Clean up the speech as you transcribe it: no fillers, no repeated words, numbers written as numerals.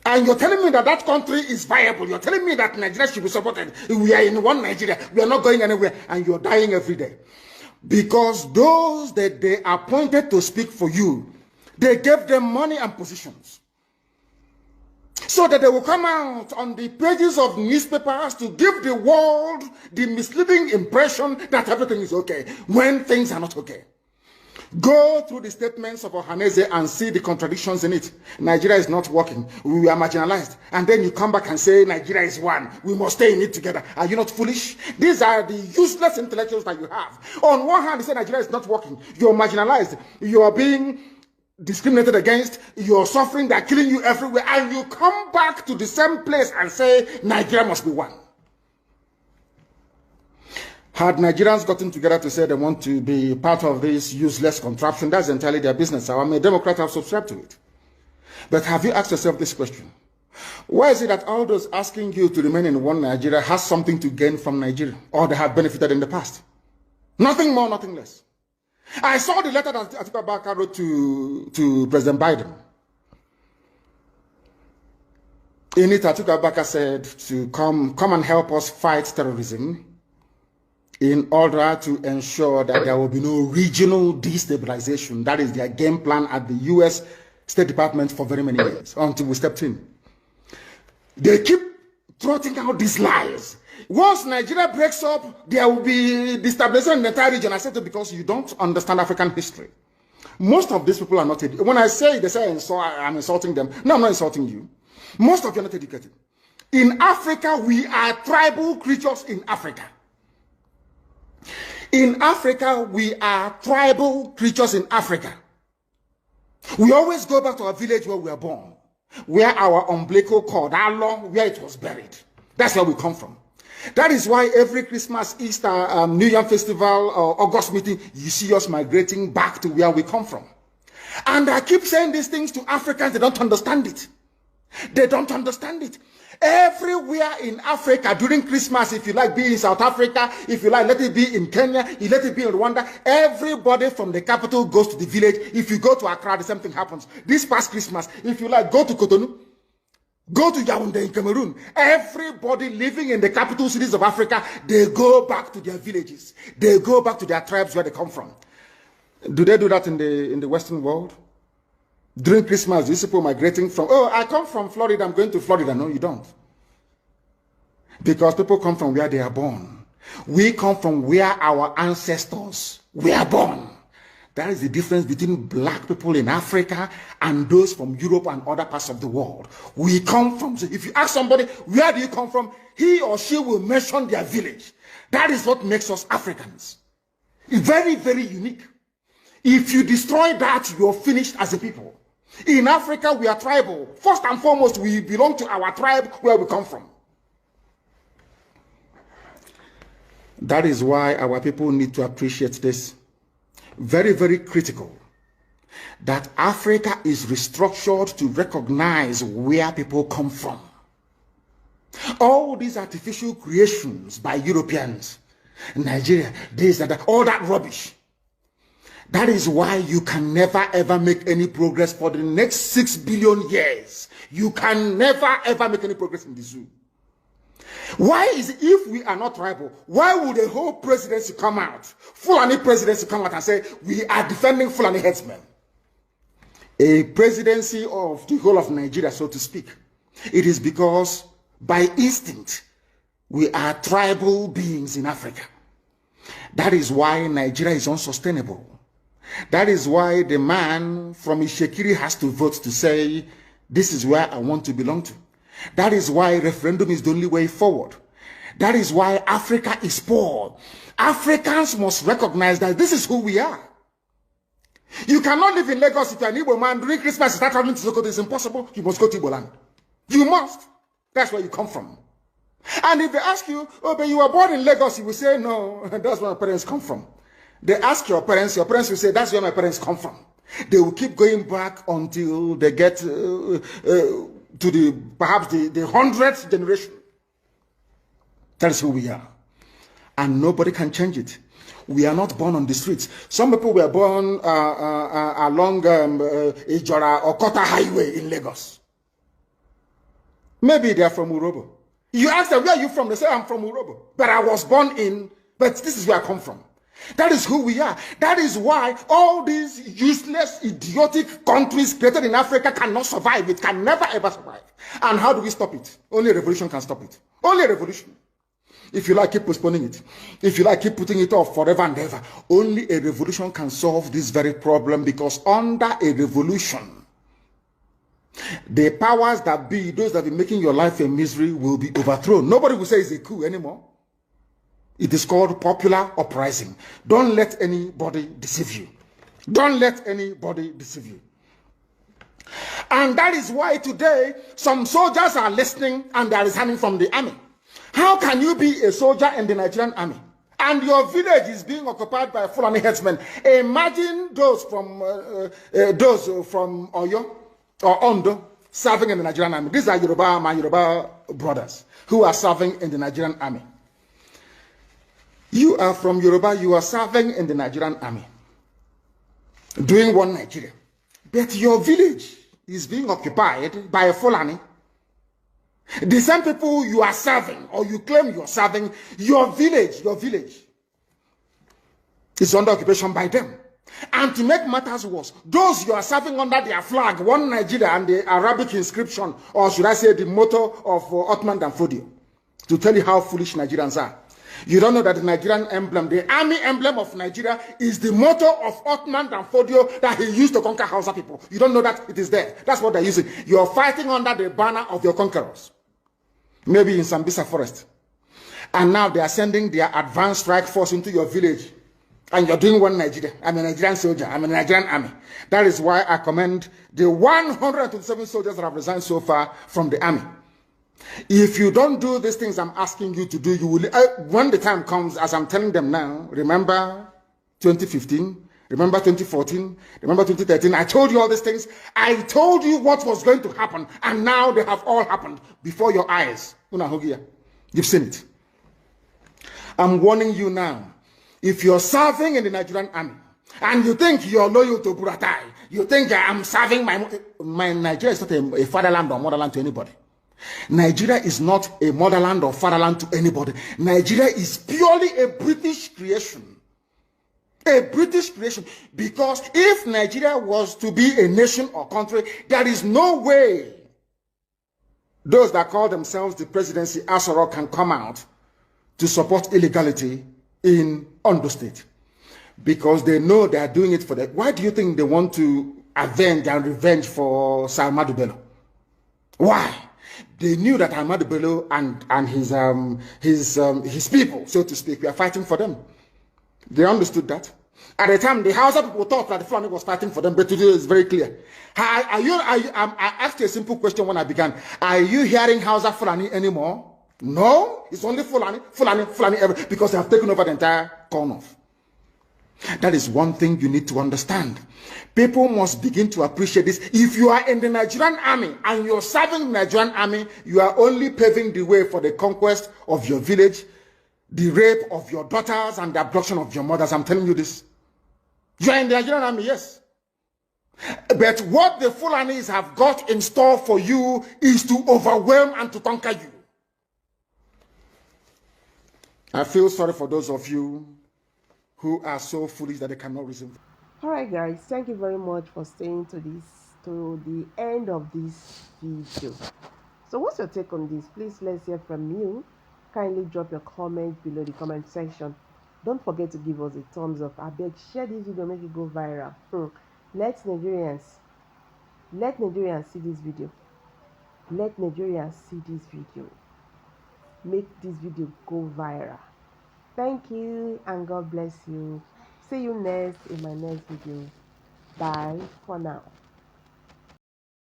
And you're telling me that that country is viable. You're telling me that Nigeria should be supported. We are in one Nigeria. We are not going anywhere. And you're dying every day. Because those that they appointed to speak for you, they gave them money and positions. So that they will come out on the pages of newspapers to give the world the misleading impression that everything is okay, when things are not okay. Go through the statements of Ohaneze and see the contradictions in it. Nigeria is not working. We are marginalized. And then you come back and say Nigeria is one. We must stay in it together. Are you not foolish? These are the useless intellectuals that you have. On one hand, you say Nigeria is not working. You're marginalized. You are being discriminated against. You're suffering. They're killing you everywhere. And you come back to the same place and say Nigeria must be one. Had Nigerians gotten together to say they want to be part of this useless contraption, that's entirely their business. I'm a Democrat, I've subscribed to it. But have you asked yourself this question? Why is it that all those asking you to remain in one Nigeria has something to gain from Nigeria, or they have benefited in the past? Nothing more, nothing less. I saw the letter that Atiku Abubakar wrote to President Biden. In it, Atiku Abubakar said to come and help us fight terrorism, in order to ensure that there will be no regional destabilization. That is their game plan at the U.S. State Department for very many years, until we stepped in. They keep trotting out these lies. Once Nigeria breaks up, there will be destabilization in the entire region. I said it because you don't understand African history. Most of these people are not educated. When I say, they say I'm insulting them. No, I'm not insulting you. Most of you are not educated. In Africa, we are tribal creatures in Africa. In Africa, we are tribal creatures in Africa. We always go back to our village where we were born, where our umbilical cord, our long, where it was buried. That's where we come from. That is why every Christmas, Easter, New Year festival, or August meeting, you see us migrating back to where we come from. And I keep saying these things to Africans, they don't understand it. They don't understand it. Everywhere in Africa during Christmas, if you like, be in South Africa, if you like, let it be in Kenya, you let it be in Rwanda, everybody from the capital goes to the village. If you go to Accra, the same thing happens. This past Christmas, if you like, go to Cotonou, go to Yaoundé in Cameroon. Everybody living in the capital cities of Africa, they go back to their villages. They go back to their tribes where they come from. Do they do that in the Western world? During Christmas, these people migrating from, oh, I come from Florida, I'm going to Florida. No, you don't. Because people come from where they are born. We come from where our ancestors were born. That is the difference between black people in Africa and those from Europe and other parts of the world. We come from, so if you ask somebody, where do you come from? He or she will mention their village. That is what makes us Africans. Very, very unique. If you destroy that, you're finished as a people. In Africa, we are tribal. First and foremost, we belong to our tribe where we come from. That is why our people need to appreciate this. Very, very critical. That Africa is restructured to recognize where people come from. All these artificial creations by Europeans, Nigeria, this and that, all that rubbish. That is why you can never ever make any progress for the next 6 billion years. You can never ever make any progress in the zoo. Why is it, if we are not tribal, why would the whole presidency come out, Fulani presidency come out and say, we are defending Fulani headsmen? A presidency of the whole of Nigeria, so to speak. It is because by instinct, we are tribal beings in Africa. That is why Nigeria is unsustainable. That is why the man from Ishekiri has to vote to say, this is where I want to belong to. That is why referendum is the only way forward. That is why Africa is poor. Africans must recognize that this is who we are. You cannot live in Lagos if you're an Igbo man. During Christmas, you start traveling to Sokoto. It's impossible. You must go to Igbo land. You must. That's where you come from. And if they ask you, oh, but you were born in Lagos, you will say, no, that's where my parents come from. They ask your parents will say, that's where my parents come from. They will keep going back until they get to perhaps the 100th generation. That is who we are. And nobody can change it. We are not born on the streets. Some people were born along Ijora or Kota Highway in Lagos. Maybe they are from Urobo. You ask them, where are you from? They say, I'm from Urobo. But I was born in, but this is where I come from. That is who we are. That is why all these useless, idiotic countries created in Africa cannot survive. It can never ever survive. And how do we stop it? Only a revolution can stop it. Only a revolution. If you like, keep postponing it. If you like, keep putting it off forever and ever. Only a revolution can solve this very problem, because under a revolution, the powers that be, those that be making your life a misery, will be overthrown. Nobody will say it's a coup anymore. It is called popular uprising. Don't let anybody deceive you. Don't let anybody deceive you. And that is why today some soldiers are listening and they are resigning from the army. How can you be a soldier in the Nigerian army and your village is being occupied by Fulani headsmen? Imagine those from Oyo or Ondo serving in the Nigerian army. These are my Yoruba brothers who are serving in the Nigerian army. You are from Yoruba, you are serving in the Nigerian army, doing one Nigeria. But your village is being occupied by a Fulani. The same people you are serving, or you claim you are serving, your village is under occupation by them. And to make matters worse, those you are serving under their flag, one Nigeria, and the Arabic inscription, or should I say the motto of Ottoman Danfodio, to tell you how foolish Nigerians are. You don't know that the Nigerian emblem, the army emblem of Nigeria, is the motto of Ottoman Danfodio that he used to conquer Hausa people. You don't know that it is there. That's what they're using. You're fighting under the banner of your conquerors. Maybe in Sambisa forest. And now they are sending their advanced strike force into your village. And you're doing one Nigeria. I'm a Nigerian soldier. I'm a Nigerian army. That is why I commend the 127 soldiers that have resigned so far from the army. If you don't do these things I'm asking you to do, you will, when the time comes, as I'm telling them now, remember 2015, remember 2014, remember 2013, I told you all these things. I told you what was going to happen, and now they have all happened before your eyes. You've seen it. I'm warning you now. If you're serving in the Nigerian army, and you think you're loyal to Buratai, you think I'm serving my Nigeria is not a fatherland or motherland to anybody. Nigeria is not a motherland or fatherland to anybody. Nigeria is purely a British creation. A British creation. Because if Nigeria was to be a nation or country, there is no way those that call themselves the presidency Asoro can come out to support illegality in Ondo State. Because they know they are doing it for that. Why do you think they want to avenge and revenge for Sir Ahmadu Bello? Why? They knew that Ahmadu Bello and his people, so to speak, were fighting for them. They understood that. At the time, the Hausa people thought that the Fulani was fighting for them, but today it's very clear. I asked you a simple question when I began. Are you hearing Hausa Fulani anymore? No, it's only Fulani, because they have taken over the entire corner. That is one thing you need to understand. People must begin to appreciate this. If you are in the Nigerian army and you're serving the Nigerian army, you are only paving the way for the conquest of your village, the rape of your daughters, and the abduction of your mothers. I'm telling you this. You are in the Nigerian army, yes. But what the Fulanis have got in store for you is to overwhelm and to conquer you. I feel sorry for those of you who are so foolish that they cannot reason. All right, guys, thank you very much for staying to the end of this video. So what's your take on this? Please, let's hear from you. Kindly drop your comment below the comment section. Don't forget to give us a thumbs up. I beg, share this video, make it go viral. Let Nigerians see this video. Let Nigerians see this video. Make this video go viral. Thank you and God bless you. See you next in my next video. Bye for now.